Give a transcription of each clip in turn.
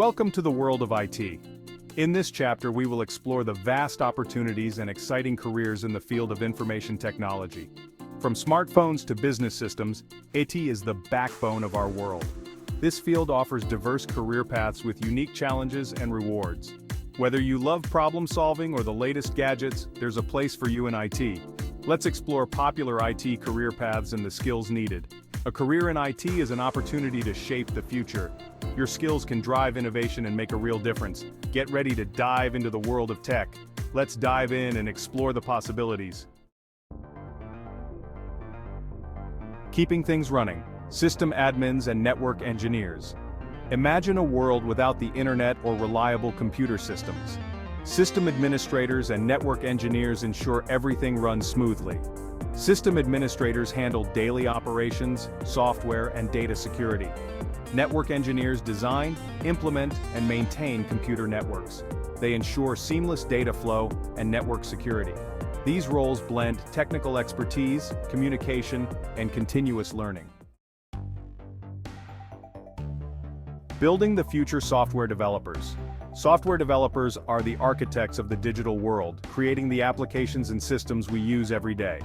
Welcome to the world of IT. In this chapter, we will explore the vast opportunities and exciting careers in the field of information technology. From smartphones to business systems, IT is the backbone of our world. This field offers diverse career paths with unique challenges and rewards. Whether you love problem solving or the latest gadgets, there's a place for you in IT. Let's explore popular IT career paths and the skills needed. A career in IT is an opportunity to shape the future. Your skills can drive innovation and make a real difference. Get ready to dive into the world of tech. Let's dive in and explore the possibilities. Keeping things running. System admins and network engineers. Imagine a world without the internet or reliable computer systems. System administrators and network engineers ensure everything runs smoothly. System administrators handle daily operations, software, and data security. Network engineers design, implement, and maintain computer networks. They ensure seamless data flow and network security. These roles blend technical expertise, communication, and continuous learning. Building the future software developers. Software developers are the architects of the digital world, creating the applications and systems we use every day.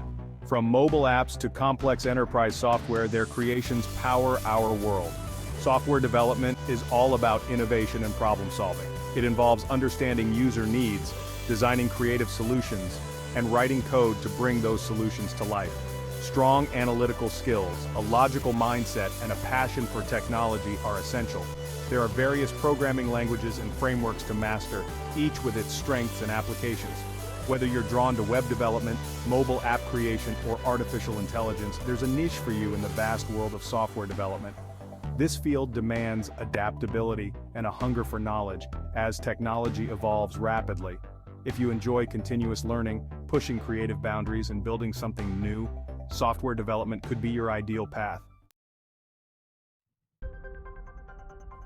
From mobile apps to complex enterprise software, their creations power our world. Software development is all about innovation and problem solving. It involves understanding user needs, designing creative solutions, and writing code to bring those solutions to life. Strong analytical skills, a logical mindset, and a passion for technology are essential. There are various programming languages and frameworks to master, each with its strengths and applications. Whether you're drawn to web development, mobile app creation, or artificial intelligence, there's a niche for you in the vast world of software development. This field demands adaptability and a hunger for knowledge as technology evolves rapidly. If you enjoy continuous learning, pushing creative boundaries, and building something new, software development could be your ideal path.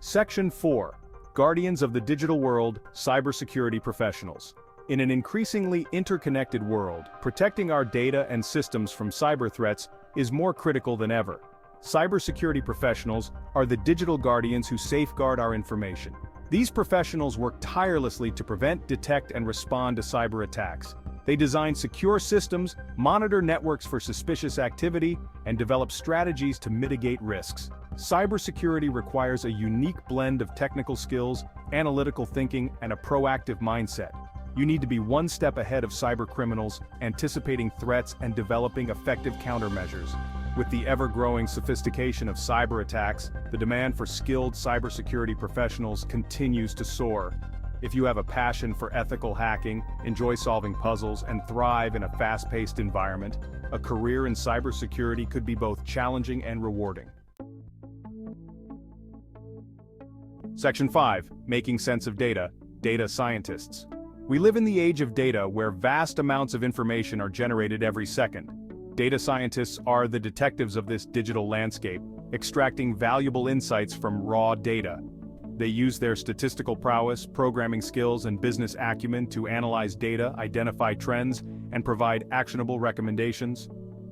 Section 4. Guardians of the Digital World, Cybersecurity Professionals. In an increasingly interconnected world, protecting our data and systems from cyber threats is more critical than ever. Cybersecurity professionals are the digital guardians who safeguard our information. These professionals work tirelessly to prevent, detect, and respond to cyber attacks. They design secure systems, monitor networks for suspicious activity, and develop strategies to mitigate risks. Cybersecurity requires a unique blend of technical skills, analytical thinking, and a proactive mindset. You need to be one step ahead of cyber criminals, anticipating threats and developing effective countermeasures. With the ever-growing sophistication of cyber attacks, the demand for skilled cybersecurity professionals continues to soar. If you have a passion for ethical hacking, enjoy solving puzzles, and thrive in a fast-paced environment, a career in cybersecurity could be both challenging and rewarding. Section 5. Making sense of data. Data scientists. We live in the age of data where vast amounts of information are generated every second. Data scientists are the detectives of this digital landscape, extracting valuable insights from raw data. They use their statistical prowess, programming skills, and business acumen to analyze data, identify trends, and provide actionable recommendations.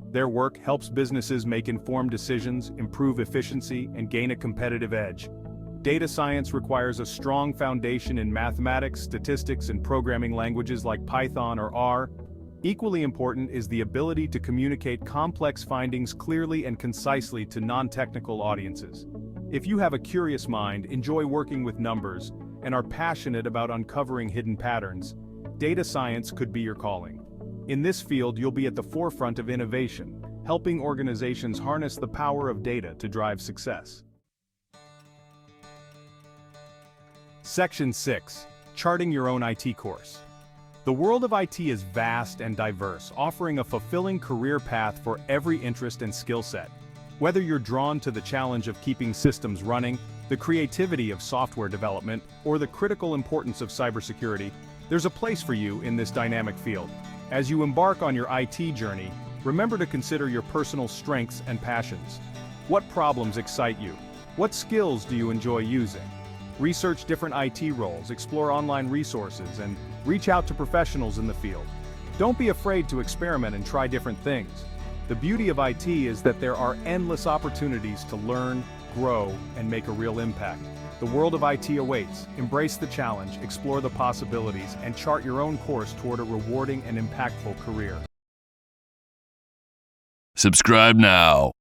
Their work helps businesses make informed decisions, improve efficiency, and gain a competitive edge. Data science requires a strong foundation in mathematics, statistics, and programming languages like Python or R. Equally important is the ability to communicate complex findings clearly and concisely to non-technical audiences. If you have a curious mind, enjoy working with numbers, and are passionate about uncovering hidden patterns, data science could be your calling. In this field, you'll be at the forefront of innovation, helping organizations harness the power of data to drive success. Section 6. Charting your own IT course. The world of IT is vast and diverse, offering a fulfilling career path for every interest and skill set. Whether you're drawn to the challenge of keeping systems running, the creativity of software development, or the critical importance of cybersecurity, there's a place for you in this dynamic field. As you embark on your IT journey, remember to consider your personal strengths and passions. What problems excite you? What skills do you enjoy using? Research different IT roles, explore online resources, and reach out to professionals in the field. Don't be afraid to experiment and try different things. The beauty of IT is that there are endless opportunities to learn, grow, and make a real impact. The world of IT awaits. Embrace the challenge, explore the possibilities, and chart your own course toward a rewarding and impactful career. Subscribe now.